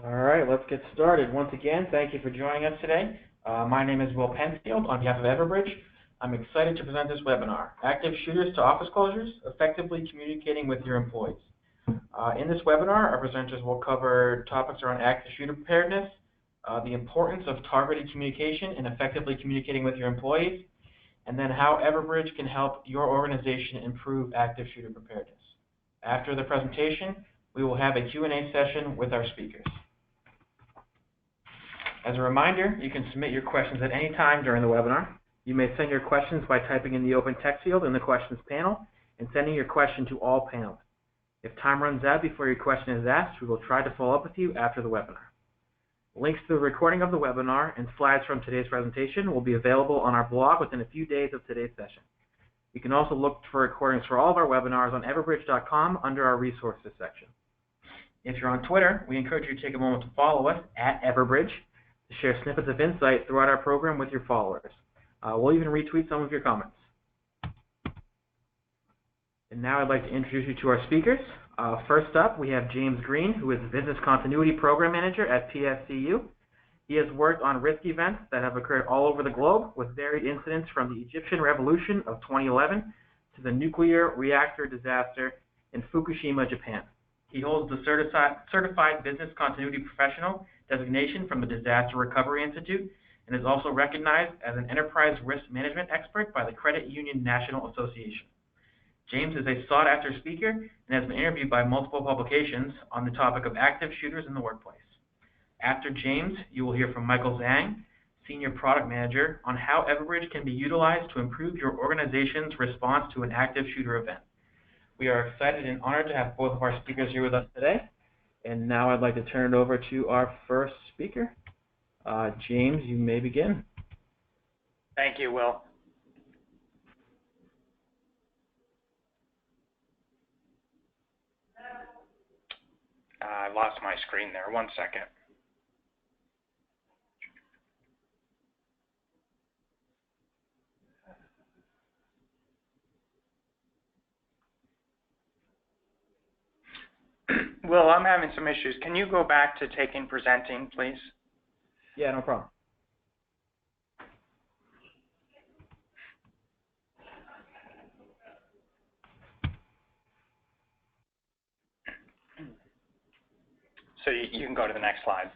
All right, let's get started. Once again, thank you for joining us today. My name is Will Penfield on behalf of Everbridge. I'm excited to present this webinar, Active Shooters to Office Closures, Effectively Communicating with Your Employees. In this webinar, our presenters will cover topics around active shooter preparedness, the importance of targeted communication and effectively communicating with your employees, and then how Everbridge can help your organization improve active shooter preparedness. After the presentation, we will have a Q&A session with our speakers. As a reminder, you can submit your questions at any time during the webinar. You may send your questions by typing in the open text field in the questions panel and sending your question to all panelists. If time runs out before your question is asked, we will try to follow up with you after the webinar. Links to the recording of the webinar and slides from today's presentation will be available on our blog within a few days of today's session. You can also look for recordings for all of our webinars on everbridge.com under our resources section. If you're on Twitter, we encourage you to take a moment to follow us at Everbridge to share snippets of insight throughout our program with your followers. We'll even retweet some of your comments. And now I'd like to introduce you to our speakers. First up, we have James Green, who is Business Continuity Program Manager at PSCU. He has worked on risk events that have occurred all over the globe with varied incidents from the Egyptian Revolution of 2011 to the nuclear reactor disaster in Fukushima, Japan. He holds the Certified Business Continuity Professional designation from the Disaster Recovery Institute and is also recognized as an enterprise risk management expert by the Credit Union National Association. James is a sought-after speaker and has been interviewed by multiple publications on the topic of active shooters in the workplace. After James, you will hear from Michael Zhang, Senior Product Manager, on how Everbridge can be utilized to improve your organization's response to an active shooter event. We are excited and honored to have both of our speakers here with us today. And now I'd like to turn it over to our first speaker. James, you may begin. Thank you, Will. I lost my screen there. 1 second. Will, I'm having some issues. Can you go back to taking presenting, please? Yeah, no problem. So you can go to the next slide.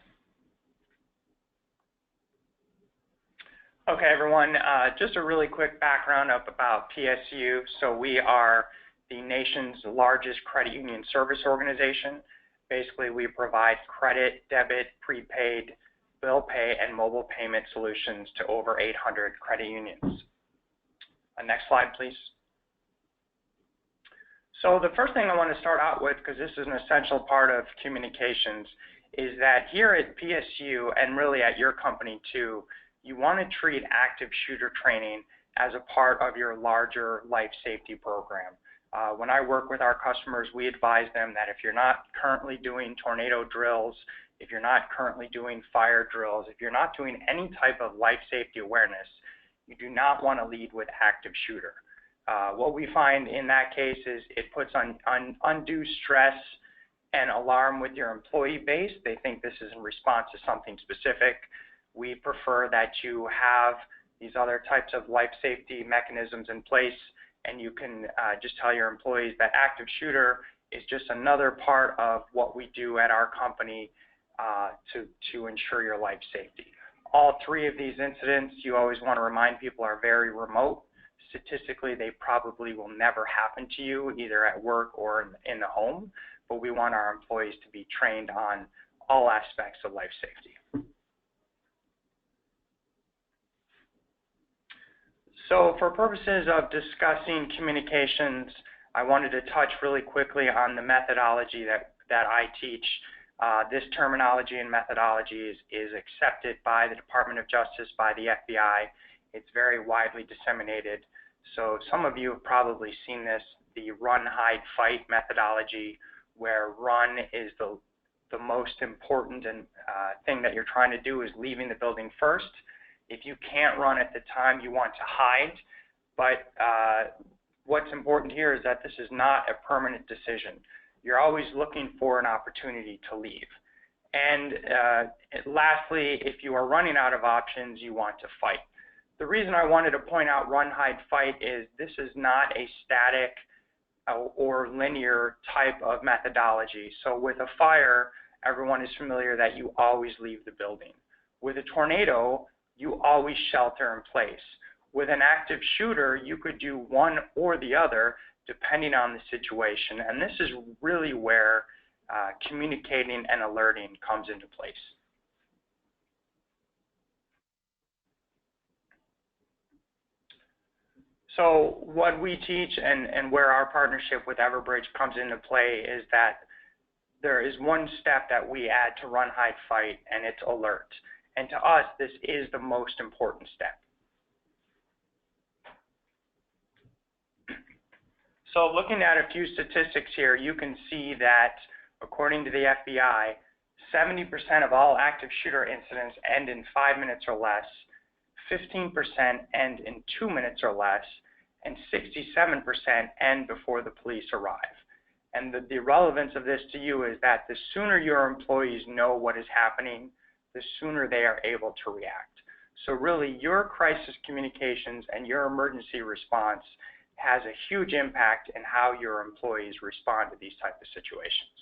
Okay, everyone, just a really quick background about PSCU. So we are the nation's largest credit union service organization. Basically, we provide credit, debit, prepaid, bill pay, and mobile payment solutions to over 800 credit unions. Next slide, please. So the first thing I want to start out with, because this is an essential part of communications, is that here at PSU and really at your company too, you want to treat active shooter training as a part of your larger life safety program. When I work with our customers, we advise them that if you're not currently doing tornado drills, if you're not currently doing fire drills, if you're not doing any type of life safety awareness, you do not want to lead with active shooter. What we find in that case is it puts on undue stress and alarm with your employee base. They think this is in response to something specific. We prefer that you have these other types of life safety mechanisms in place, and you can just tell your employees that active shooter is just another part of what we do at our company to ensure your life safety. All three of these incidents, you always want to remind people, are very remote. Statistically, they probably will never happen to you, either at work or in the home, but we want our employees to be trained on all aspects of life safety. So for purposes of discussing communications, I wanted to touch really quickly on the methodology that I teach. This terminology and methodology is accepted by the Department of Justice, by the FBI. It's very widely disseminated. So some of you have probably seen this, the run, hide, fight methodology, where run is the most important thing that you're trying to do is leaving the building first. If you can't run at the time, you want to hide. But what's important here is that this is not a permanent decision. You're always looking for an opportunity to leave. And lastly, if you are running out of options, you want to fight. The reason I wanted to point out run, hide, fight is this is not a static or linear type of methodology. So with a fire, everyone is familiar that you always leave the building. With a tornado, you always shelter in place. With an active shooter, you could do one or the other depending on the situation. And this is really where communicating and alerting comes into place. So what we teach and where our partnership with Everbridge comes into play is that there is one step that we add to run, hide, fight, and it's alert. And to us, this is the most important step. So looking at a few statistics here, you can see that according to the FBI, 70% of all active shooter incidents end in 5 minutes or less, 15% end in 2 minutes or less, and 67% end before the police arrive. And the relevance of this to you is that the sooner your employees know what is happening, the sooner they are able to react. So really, your crisis communications and your emergency response has a huge impact in how your employees respond to these types of situations.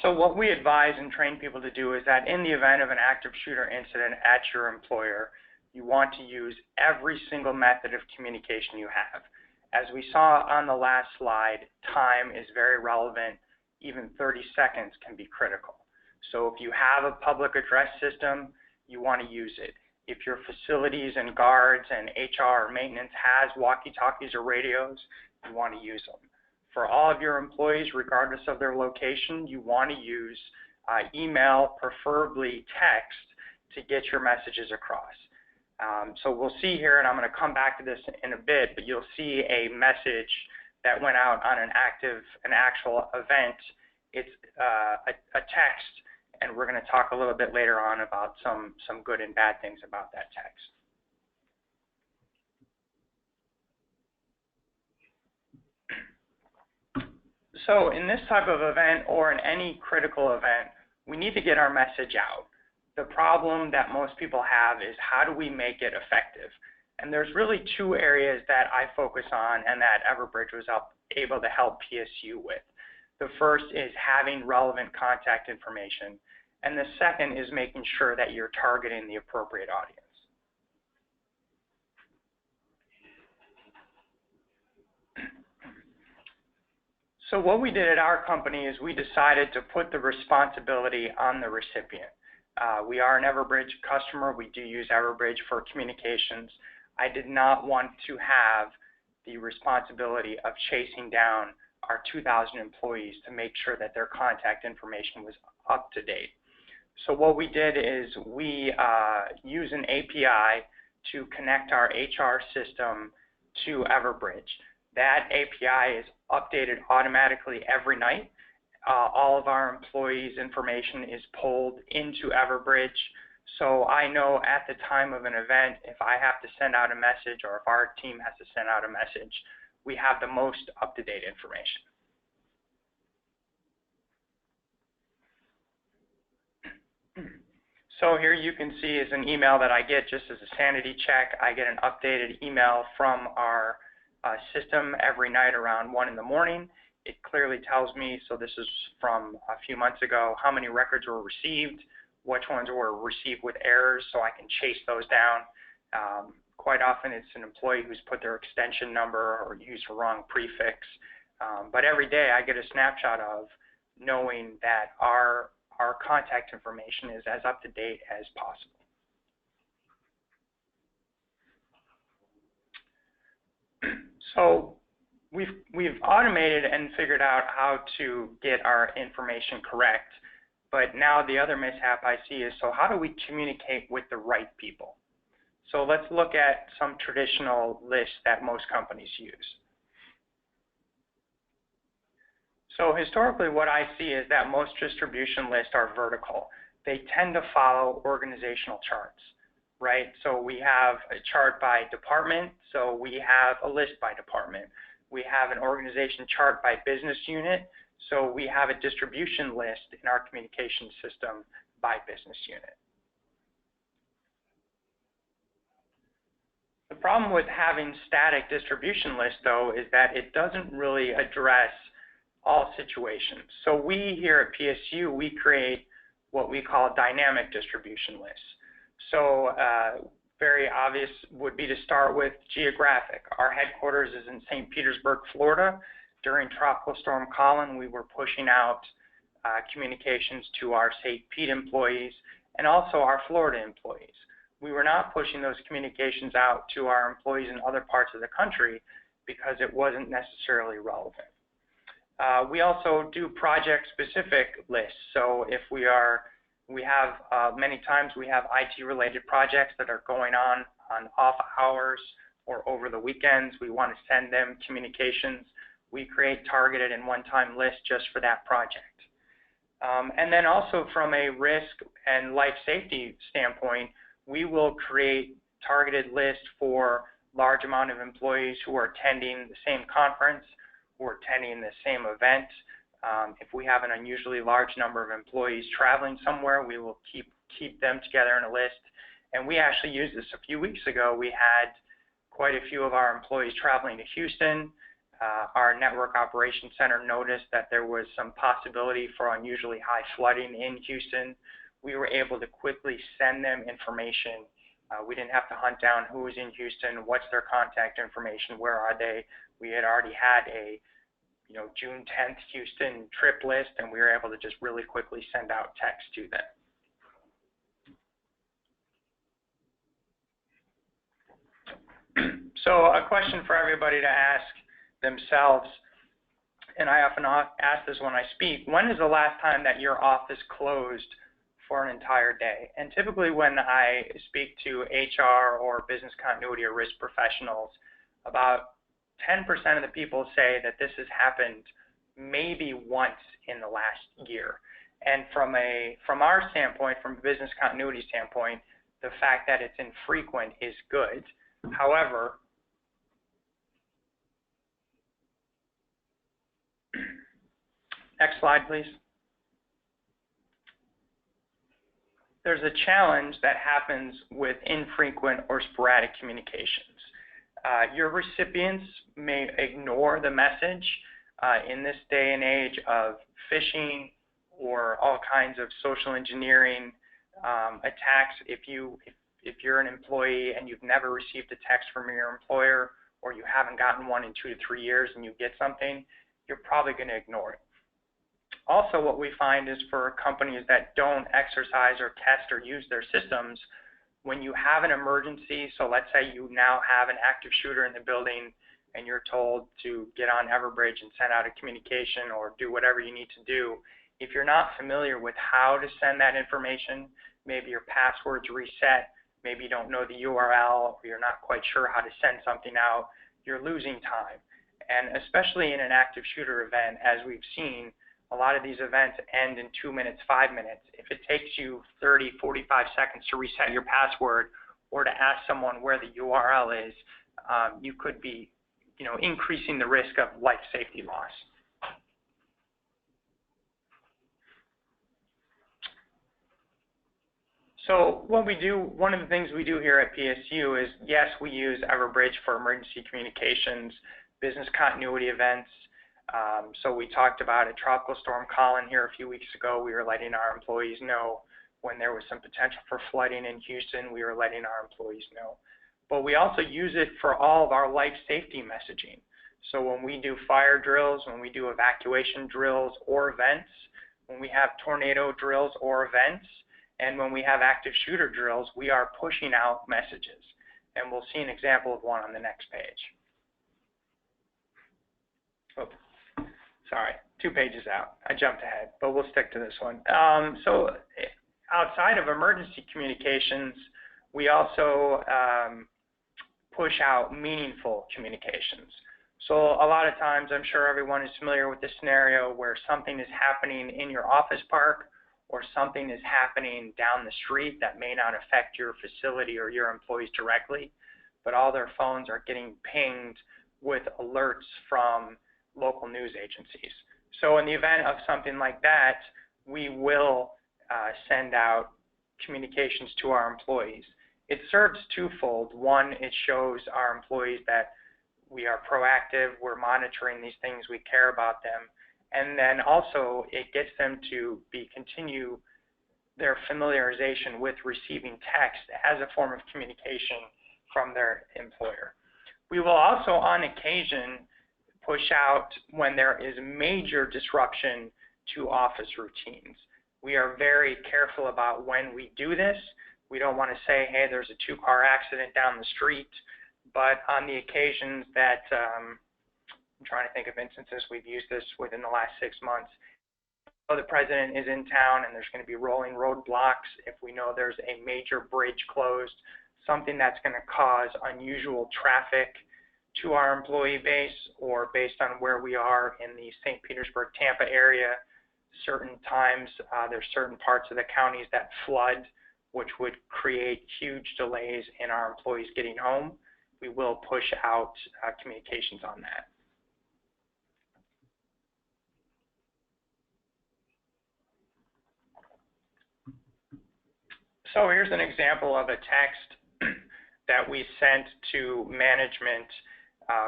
So what we advise and train people to do is that in the event of an active shooter incident at your employer, you want to use every single method of communication you have. As we saw on the last slide, time is very relevant. Even 30 seconds can be critical. So if you have a public address system, you want to use it. If your facilities and guards and HR or maintenance has walkie-talkies or radios, you want to use them. For all of your employees, regardless of their location, you want to use email, preferably text, to get your messages across. So we'll see here, and I'm going to come back to this in a bit, but you'll see a message that went out on an actual event. It's a text, and we're going to talk a little bit later on about some good and bad things about that text. So in this type of event or in any critical event, we need to get our message out. The problem that most people have is how do we make it effective? And there's really two areas that I focus on and that Everbridge was able to help PSCU with. The first is having relevant contact information, and the second is making sure that you're targeting the appropriate audience. So what we did at our company is we decided to put the responsibility on the recipient. We are an Everbridge customer. We do use Everbridge for communications. I did not want to have the responsibility of chasing down our 2,000 employees to make sure that their contact information was up to date. So what we did is we use an API to connect our HR system to Everbridge. That API is updated automatically every night. All of our employees' information is pulled into Everbridge. So I know at the time of an event, if I have to send out a message or if our team has to send out a message, we have the most up-to-date information. So here you can see is an email that I get just as a sanity check. I get an updated email from our system every night around 1 in the morning. It clearly tells me, so this is from a few months ago, how many records were received, which ones were received with errors, so I can chase those down. Quite often it's an employee who's put their extension number or used a wrong prefix. But every day I get a snapshot of knowing that our contact information is as up to date as possible. So we've automated and figured out how to get our information correct, but now the other mishap I see is, so how do we communicate with the right people? So let's look at some traditional lists that most companies use. So historically what I see is that most distribution lists are vertical. They tend to follow organizational charts. right? So we have a chart by department, so we have a list by department. We have an organization chart by business unit, so we have a distribution list in our communication system by business unit. The problem with having static distribution lists, though, is that it doesn't really address all situations. So we here at PSU, we create what we call dynamic distribution lists. So very obvious would be to start with geographic. Our headquarters is in St. Petersburg, Florida. During Tropical Storm Colin, we were pushing out communications to our St. Pete employees and also our Florida employees. We were not pushing those communications out to our employees in other parts of the country because it wasn't necessarily relevant. We also do project-specific lists. So if many times we have IT-related projects that are going on off hours or over the weekends. We want to send them communications. We create targeted and one-time lists just for that project. And then also from a risk and life safety standpoint, we will create targeted lists for large amount of employees who are attending the same conference, who are attending the same event. If we have an unusually large number of employees traveling somewhere, we will keep them together in a list. And we actually used this a few weeks ago. We had quite a few of our employees traveling to Houston. Our network operations center noticed that there was some possibility for unusually high flooding in Houston. We were able to quickly send them information. We didn't have to hunt down who is in Houston, what's their contact information, where are they. We had already had a June 10th Houston trip list, and we were able to just really quickly send out text to them. So a question for everybody to ask themselves, and I often ask this when I speak, when is the last time that your office closed for an entire day? And typically when I speak to HR or business continuity or risk professionals, about 10% of the people say that this has happened maybe once in the last year. And from our standpoint, from a business continuity standpoint, the fact that it's infrequent is good. However, next slide, please. There's a challenge that happens with infrequent or sporadic communications. Your recipients may ignore the message in this day and age of phishing or all kinds of social engineering attacks. If you're an employee and you've never received a text from your employer, or you haven't gotten one in 2 to 3 years and you get something, you're probably going to ignore it. Also, what we find is for companies that don't exercise or test or use their systems, when you have an emergency, so let's say you now have an active shooter in the building and you're told to get on Everbridge and send out a communication or do whatever you need to do, if you're not familiar with how to send that information, maybe your password's reset, maybe you don't know the URL, or you're not quite sure how to send something out, you're losing time. And especially in an active shooter event, as we've seen, a lot of these events end in 2 minutes, 5 minutes. If it takes you 30, 45 seconds to reset your password or to ask someone where the URL is, you could be, increasing the risk of life safety loss. So what we do, one of the things we do here at PSU is, yes, we use Everbridge for emergency communications, business continuity events. So we talked about a Tropical Storm Colin here a few weeks ago. We were letting our employees know when there was some potential for flooding in Houston. We were letting our employees know. But we also use it for all of our life safety messaging. So when we do fire drills, when we do evacuation drills or events, when we have tornado drills or events, and when we have active shooter drills, we are pushing out messages. And we'll see an example of one on the next page. Oh, sorry, 2 pages out. I jumped ahead, but we'll stick to this one. So outside of emergency communications, we also push out meaningful communications. So a lot of times, I'm sure everyone is familiar with this scenario where something is happening in your office park or something is happening down the street that may not affect your facility or your employees directly, but all their phones are getting pinged with alerts from local news agencies. So in the event of something like that, we will send out communications to our employees. It serves twofold. One, it shows our employees that we are proactive, we're monitoring these things, we care about them, and then also it gets them to continue their familiarization with receiving text as a form of communication from their employer. We will also, on occasion, push out when there is major disruption to office routines. We are very careful about when we do this. We don't want to say, hey, there's a two-car accident down the street, but on the occasions that, I'm trying to think of instances we've used this within the last 6 months. So the president is in town and there's going to be rolling roadblocks. If we know there's a major bridge closed, something that's going to cause unusual traffic to our employee base, or based on where we are in the St. Petersburg, Tampa area, certain times there's certain parts of the counties that flood, which would create huge delays in our employees getting home. We will push out communications on that. So here's an example of a text that we sent to management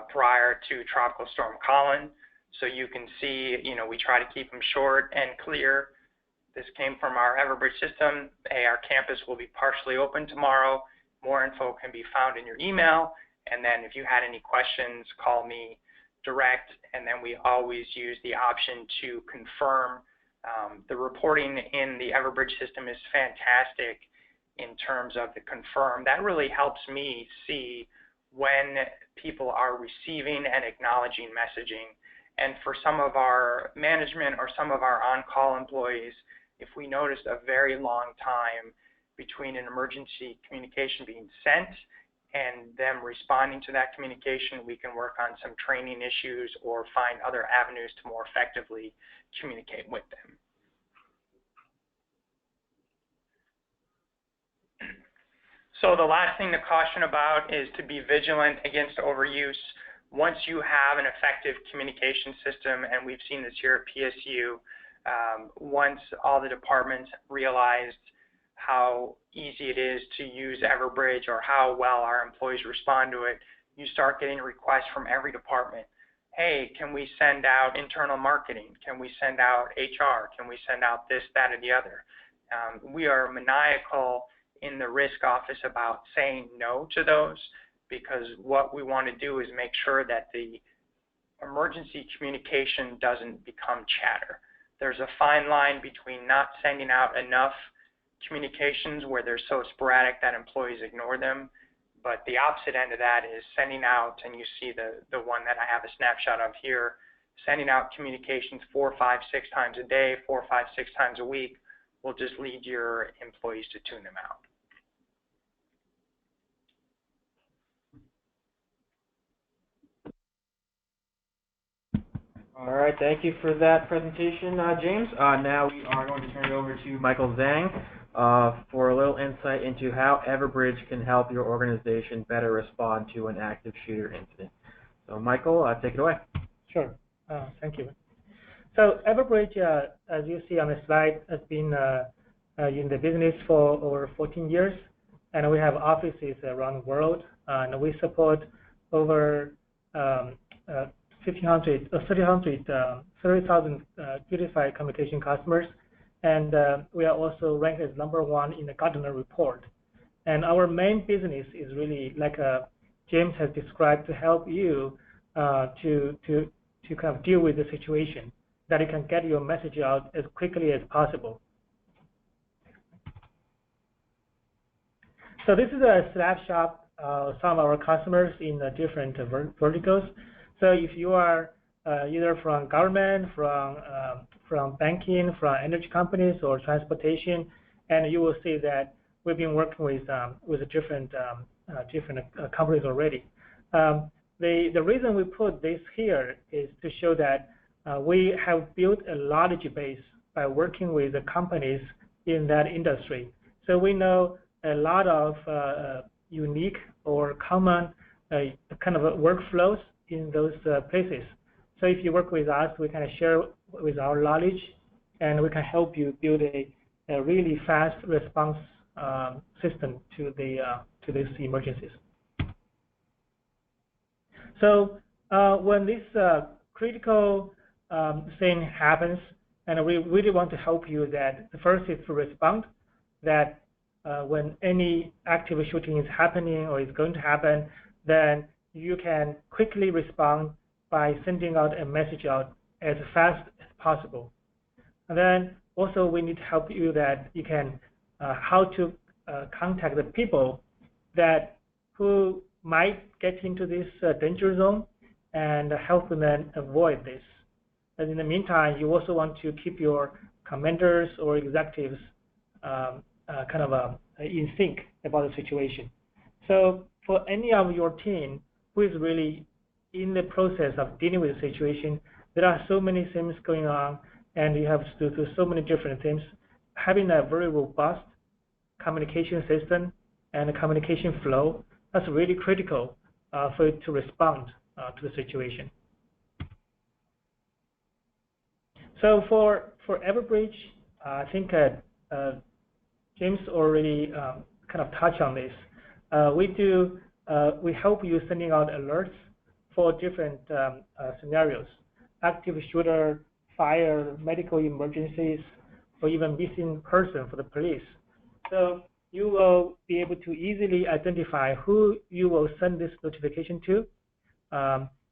prior to Tropical Storm Colin. So you can see, we try to keep them short and clear. This came from our Everbridge system. Hey, our campus will be partially open tomorrow. More info can be found in your email. And then if you had any questions, call me direct. And then we always use the option to confirm. The reporting in the Everbridge system is fantastic in terms of the confirm. That really helps me see when people are receiving and acknowledging messaging. And for some of our management or some of our on-call employees, if we noticed a very long time between an emergency communication being sent and them responding to that communication, we can work on some training issues or find other avenues to more effectively communicate with them. So the last thing to caution about is to be vigilant against overuse. Once you have an effective communication system, and we've seen this here at PSCU, once all the departments realized how easy it is to use Everbridge or how well our employees respond to it, you start getting requests from every department. Hey, can we send out internal marketing? Can we send out HR? Can we send out this, that, or the other? We are maniacal in the risk office about saying no to those, because what we want to do is make sure that the emergency communication doesn't become chatter. There's a fine line between not sending out enough communications where they're so sporadic that employees ignore them, but the opposite end of that is sending out, and you see the one that I have a snapshot of here, sending out communications 4, 5, 6 times a day, 4, 5, 6 times a week will just lead your employees to tune them out. All right, thank you for that presentation, James. Now we are going to turn it over to Michael Zhang for a little insight into how Everbridge can help your organization better respond to an active shooter incident. So Michael, take it away. Sure, thank you. So Everbridge, as you see on the slide, has been in the business for over 14 years, and we have offices around the world, and we support over 30,000 unified communication customers, and we are also ranked as #1 in the Gartner report. And our main business is really, like James has described, to help you to kind of deal with the situation, that you can get your message out as quickly as possible. So this is a snapshot of some of our customers in the different verticals. So if you are either from government, from banking, from energy companies, or transportation, and you will see that we've been working with different companies already. The reason we put this here is to show that we have built a knowledge base by working with the companies in that industry. So we know a lot of unique or common kind of workflows in those places. So if you work with us, we can share with our knowledge, and we can help you build a really fast response system to these emergencies. So when this critical thing happens, and we really want to help you, that the first is to respond, that when any active shooting is happening or is going to happen, then you can quickly respond by sending out a message out as fast as possible. And then also we need to help you that you can how to contact the people that who might get into this danger zone and help them avoid this. And in the meantime, you also want to keep your commanders or executives in sync about the situation. So for any of your team who is really in the process of dealing with the situation, there are so many things going on, and you have to do so many different things. Having a very robust communication system and a communication flow, that's really critical for you to respond to the situation. So for Everbridge, I think James already kind of touched on this. We help you sending out alerts for different scenarios: active shooter, fire, medical emergencies, or even missing person for the police. So you will be able to easily identify who you will send this notification to,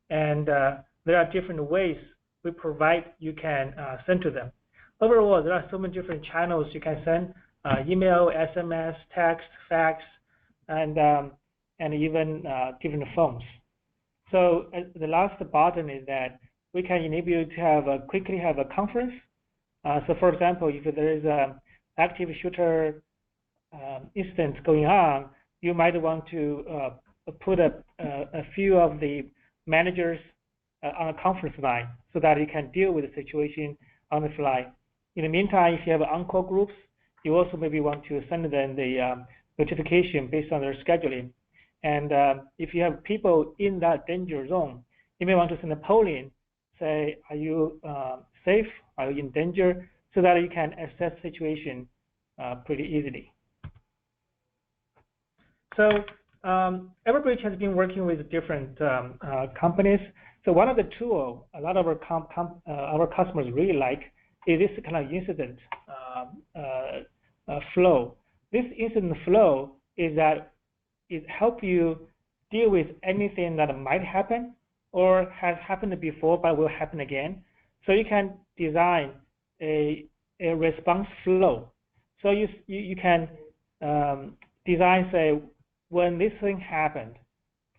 and there are different ways we provide you can send to them. Overall, there are so many different channels you can send: email, SMS, text, fax, and even different phones. So the last button is that we can enable you to quickly have a conference. So for example, if there is an active shooter instance going on, you might want to put a few of the managers on a conference line so that you can deal with the situation on the fly. In the meantime, if you have on-call groups, you also maybe want to send them the notification based on their scheduling. And if you have people in that danger zone, you may want to send a polling, say, are you safe? Are you in danger? So that you can assess the situation pretty easily. So Everbridge has been working with different companies. So one of the tools a lot of our customers really like is this kind of incident flow. This incident flow is that it helps you deal with anything that might happen or has happened before but will happen again. So you can design a response flow. So you can design, say, when this thing happened,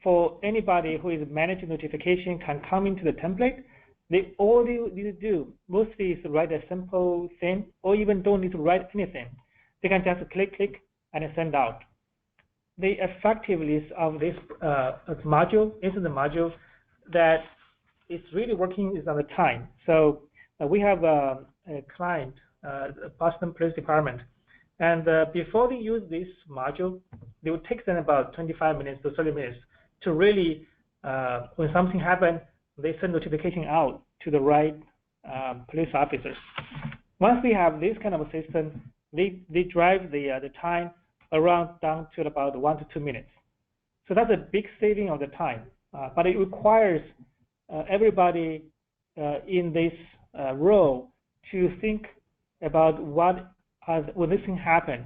for anybody who is managing notification can come into the template. All they need to do mostly is write a simple thing, or even don't need to write anything. They can just click, and send out. The effectiveness of this module, incident module, that it's really working is on the time. So we have a client, Boston Police Department, and before they use this module, it would take them about 25 minutes to 30 minutes to really, when something happens, they send notification out to the right police officers. Once they have this kind of a system, they drive the time around down to about 1 to 2 minutes. So that's a big saving of the time, but it requires everybody in this role to think about when this thing happens,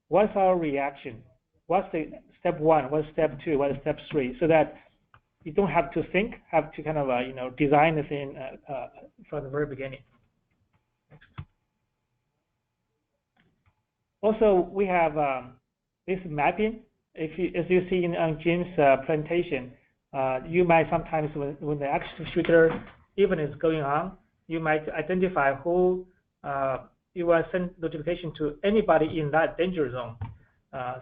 what's our reaction? What's the step 1? What's step 2? What's step 3? So that you don't have to think, have to kind of design the thing from the very beginning. Also, we have this mapping. As you see on Jim's presentation, you might sometimes, when the active shooter even is going on, you might identify who you will send notification to anybody in that danger zone.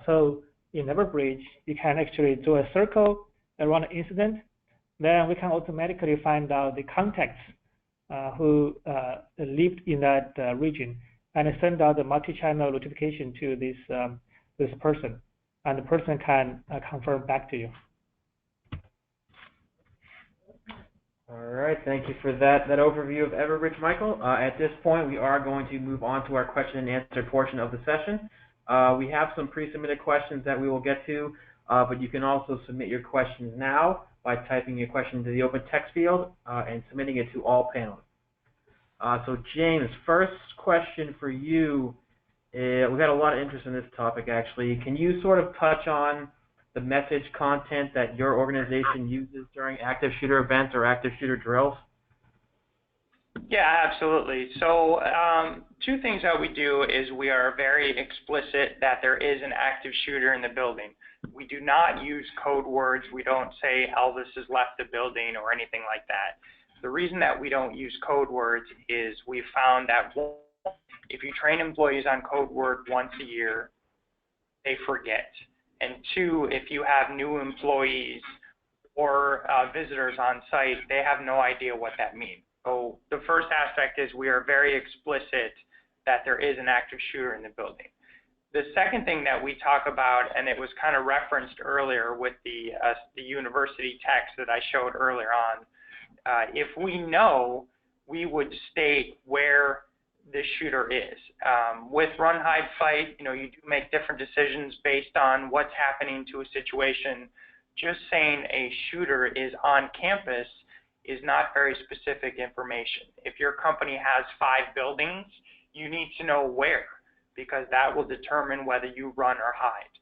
So in Everbridge, you can actually do a circle around the incident. Then we can automatically find out the contacts who lived in that region, and send out the multi-channel notification to this person, and the person can confirm back to you. All right, thank you for that overview of Everbridge, Michael. At this point, we are going to move on to our question and answer portion of the session. We have some pre-submitted questions that we will get to, but you can also submit your questions now by typing your question into the open text field and submitting it to all panelists. So James, first question for you. We've had a lot of interest in this topic, actually. Can you sort of touch on the message content that your organization uses during active shooter events or active shooter drills? Yeah, absolutely. So two things that we do is we are very explicit that there is an active shooter in the building. We do not use code words. We don't say Elvis has left the building or anything like that. The reason that we don't use code words is we've found that if you train employees on code word once a year, they forget. And two, if you have new employees or visitors on site, they have no idea what that means. So the first aspect is we are very explicit that there is an active shooter in the building. The second thing that we talk about, and it was kind of referenced earlier with the university text that I showed earlier on, if we know, we would state where the shooter is. With run, hide, fight, you do make different decisions based on what's happening to a situation. Just saying a shooter is on campus is not very specific information. If your company has 5 buildings, you need to know where, because that will determine whether you run or hide.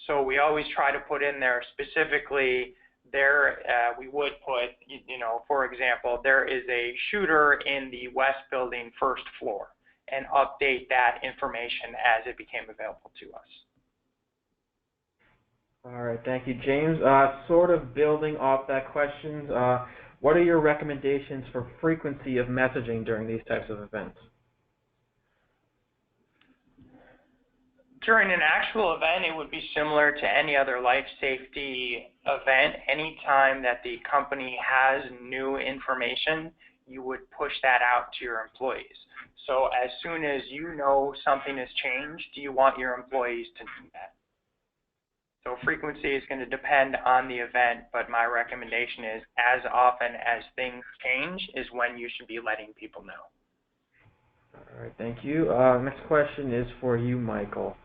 So we always try to put in there specifically there, we would put, for example, there is a shooter in the West Building, first floor, and update that information as it became available to us. All right, thank you, James. Sort of building off that question, what are your recommendations for frequency of messaging during these types of events? During an actual event, it would be similar to any other life safety event. Anytime that the company has new information, you would push that out to your employees. So as soon as you know something has changed, you want your employees to do that. So frequency is going to depend on the event, but my recommendation is as often as things change is when you should be letting people know. All right, thank you. Next question is for you, Michael.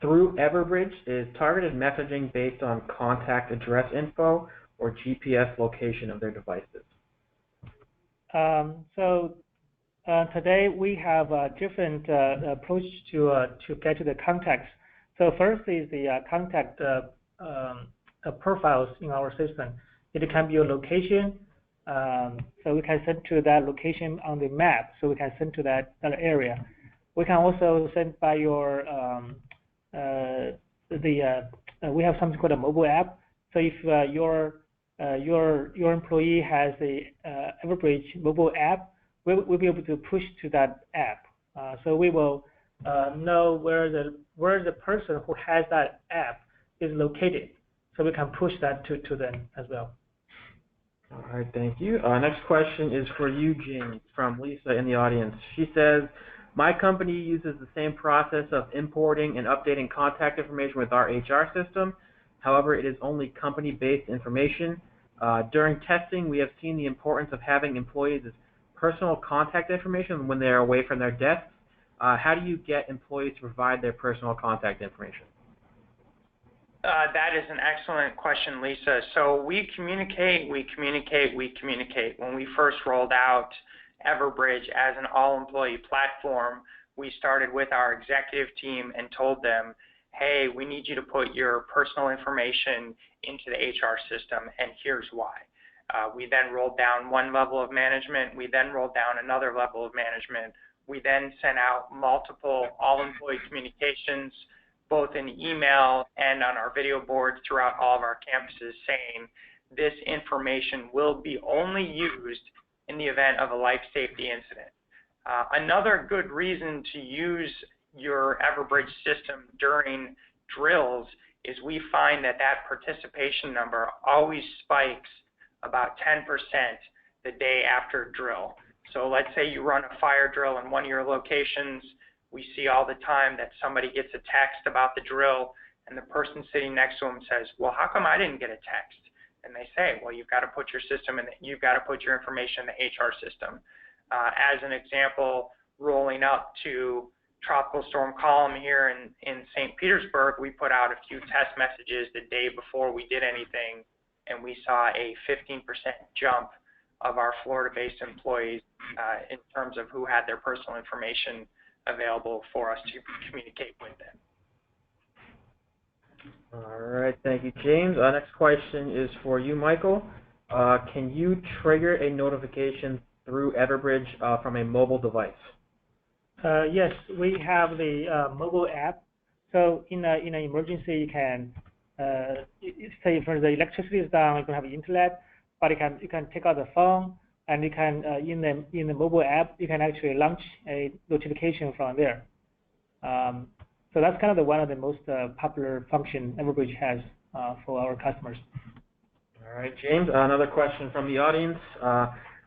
Through Everbridge, is targeted messaging based on contact address info or GPS location of their devices? Today we have a different approach to get to the contacts. So first is the contact profiles in our system. It can be a location, so we can send to that location on the map, so we can send to that area. We can also send by your we have something called a mobile app. So if your employee has a Everbridge mobile app, we'll be able to push to that app. So we will know where the person who has that app is located, so we can push that to them as well. All right, thank you. Next question is for you, James, from Lisa in the audience. She says, my company uses the same process of importing and updating contact information with our HR system. However, it is only company-based information. During testing, we have seen the importance of having employees' personal contact information when they are away from their desks. How do you get employees to provide their personal contact information? That is an excellent question, Lisa. So we communicate. When we first rolled out Everbridge as an all-employee platform, we started with our executive team and told them, hey, we need you to put your personal information into the HR system, and here's why. We then rolled down one level of management. We then rolled down another level of management. We then sent out multiple all-employee communications, both in email and on our video boards throughout all of our campuses, saying this information will be only used in the event of a life safety incident. Another good reason to use your Everbridge system during drills is we find that participation number always spikes about 10% the day after drill. So let's say you run a fire drill in one of your locations. We see all the time that somebody gets a text about the drill, and the person sitting next to them says, well, how come I didn't get a text? And they say, well, you've got to put your system in, you've got to put your information in the HR system. As an example, rolling up to Tropical Storm Column here in St. Petersburg, we put out a few test messages the day before we did anything, and we saw a 15% jump of our Florida-based employees in terms of who had their personal information available for us to communicate with them. All right, thank you, James. Next question is for you, Michael. Can you trigger a notification through Everbridge from a mobile device? Yes, we have the mobile app. So in an emergency, you can say for the electricity is down, you can have internet, but you can take out the phone, and you can in the mobile app you can actually launch a notification from there. So that's kind of one of the most popular function Everbridge has for our customers. All right, James. Another question from the audience.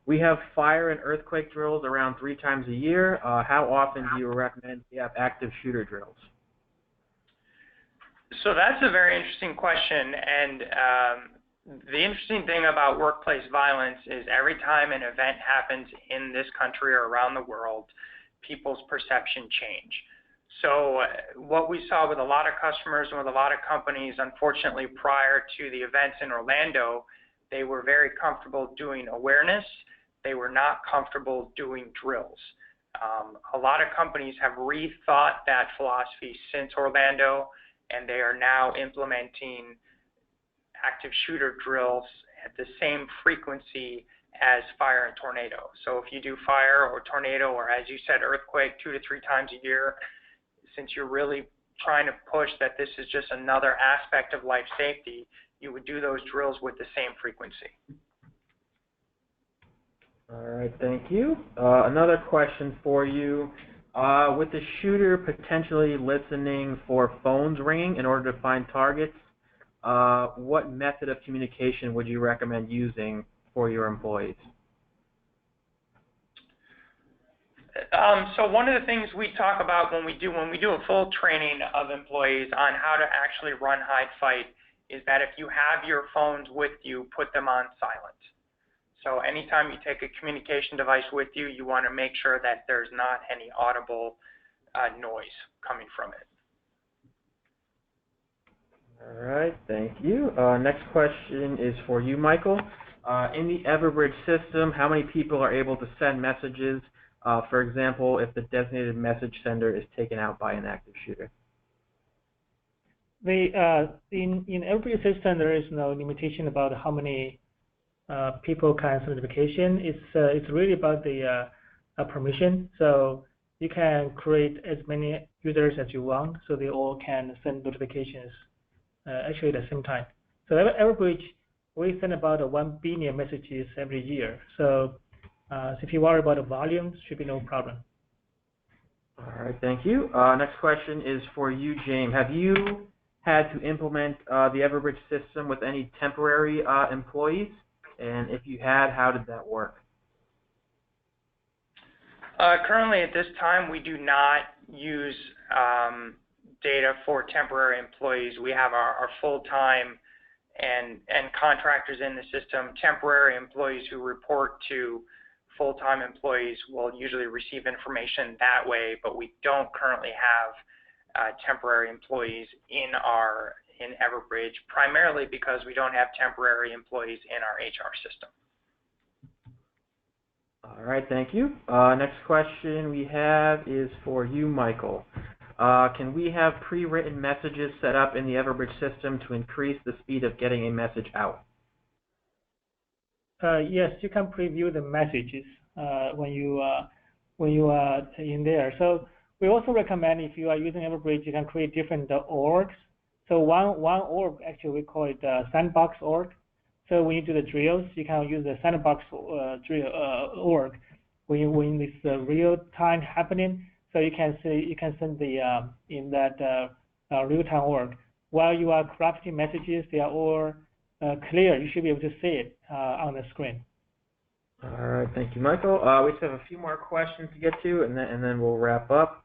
We have fire and earthquake drills around 3 times a year. How often do you recommend we have active shooter drills? So that's a very interesting question, and the interesting thing about workplace violence is every time an event happens in this country or around the world, people's perception change. So what we saw with a lot of customers and with a lot of companies, unfortunately, prior to the events in Orlando, they were very comfortable doing awareness. They were not comfortable doing drills. A lot of companies have rethought that philosophy since Orlando, and they are now implementing active shooter drills at the same frequency as fire and tornado. So if you do fire or tornado, or as you said, earthquake 2 to 3 times a year, since you're really trying to push that this is just another aspect of life safety, you would do those drills with the same frequency. All right, thank you. Another question for you. With the shooter potentially listening for phones ringing in order to find targets, what method of communication would you recommend using for your employees? So one of the things we talk about when we do a full training of employees on how to actually run hide fight is that if you have your phones with you, put them on silent. So anytime you take a communication device with you, you want to make sure that there's not any audible noise coming from it. All right, thank you. Next question is for you, Michael. In the Everbridge system, how many people are able to send messages? For example, if the designated message sender is taken out by an active shooter. In Everbridge system, there is no limitation about how many people can send notification. It's really about the permission. So you can create as many users as you want, so they all can send notifications actually at the same time. So Everbridge, we send about 1 billion messages every year. So if you worry about the volume, should be no problem. All right, thank you. Next question is for you, James. Have you had to implement the Everbridge system with any temporary employees? And if you had, how did that work? Currently, at this time, we do not use data for temporary employees. We have our full-time and contractors in the system. Temporary employees who report to full-time employees will usually receive information that way, but we don't currently have temporary employees in Everbridge, primarily because we don't have temporary employees in our HR system. All right, thank you. Next question we have is for you, Michael. Can we have pre-written messages set up in the Everbridge system to increase the speed of getting a message out? Yes, you can preview the messages when you are in there. So we also recommend, if you are using Everbridge, you can create different orgs. So one org, actually we call it sandbox org. So when you do the drills, you can use the sandbox org when it's real time happening. So you can send the in that real time org. While you are crafting messages, they are all clear. You should be able to see it on the screen. All right, thank you, Michael. We just have a few more questions to get to, and then we'll wrap up.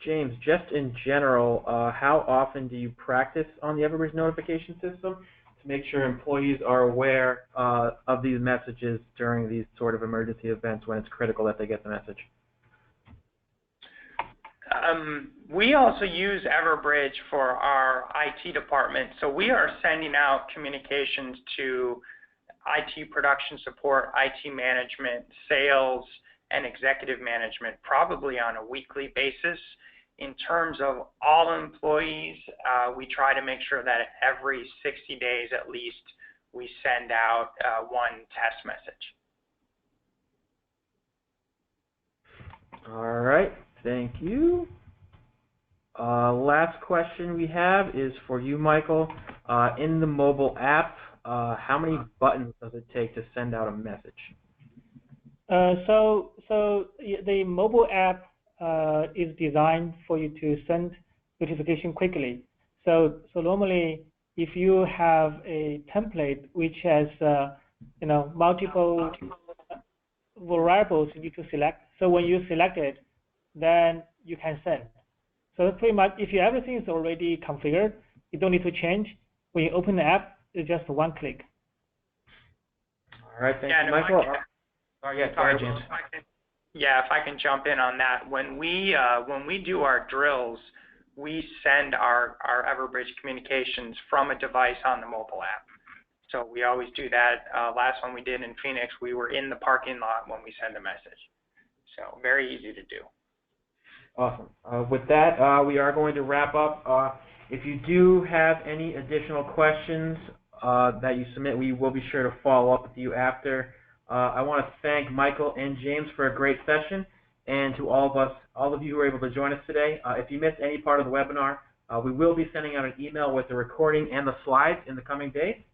James, just in general, how often do you practice on the Everbridge notification system to make sure employees are aware of these messages during these sort of emergency events when it's critical that they get the message? We also use Everbridge for our IT department, so we are sending out communications to IT production support, IT management, sales, and executive management probably on a weekly basis. In terms of all employees, we try to make sure that every 60 days at least we send out one test message. All right, thank you. Last question we have is for you, Michael. In the mobile app, how many buttons does it take to send out a message? So the mobile app is designed for you to send notification quickly. So normally, if you have a template which has multiple variables you need to select, so when you select it, then you can send. So pretty much, if everything is already configured, you don't need to change. When you open the app, it's just one click. All right, thank you, Michael. Sorry, James. If I can jump in on that. When we do our drills, we send our Everbridge communications from a device on the mobile app. So we always do that. Last one we did in Phoenix, we were in the parking lot when we send a message. So very easy to do. Awesome. With that, we are going to wrap up. If you do have any additional questions that you submit, we will be sure to follow up with you after. I want to thank Michael and James for a great session, and to all of you who were able to join us today. If you missed any part of the webinar, we will be sending out an email with the recording and the slides in the coming days.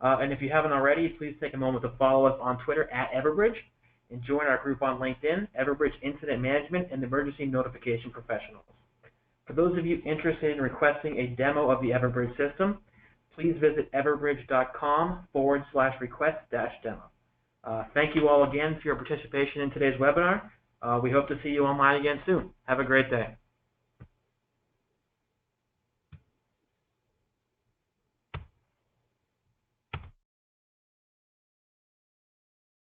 And if you haven't already, please take a moment to follow us on Twitter @Everbridge, and join our group on LinkedIn, Everbridge Incident Management and Emergency Notification Professionals. For those of you interested in requesting a demo of the Everbridge system, please visit everbridge.com/request-demo. Thank you all again for your participation in today's webinar. We hope to see you online again soon. Have a great day.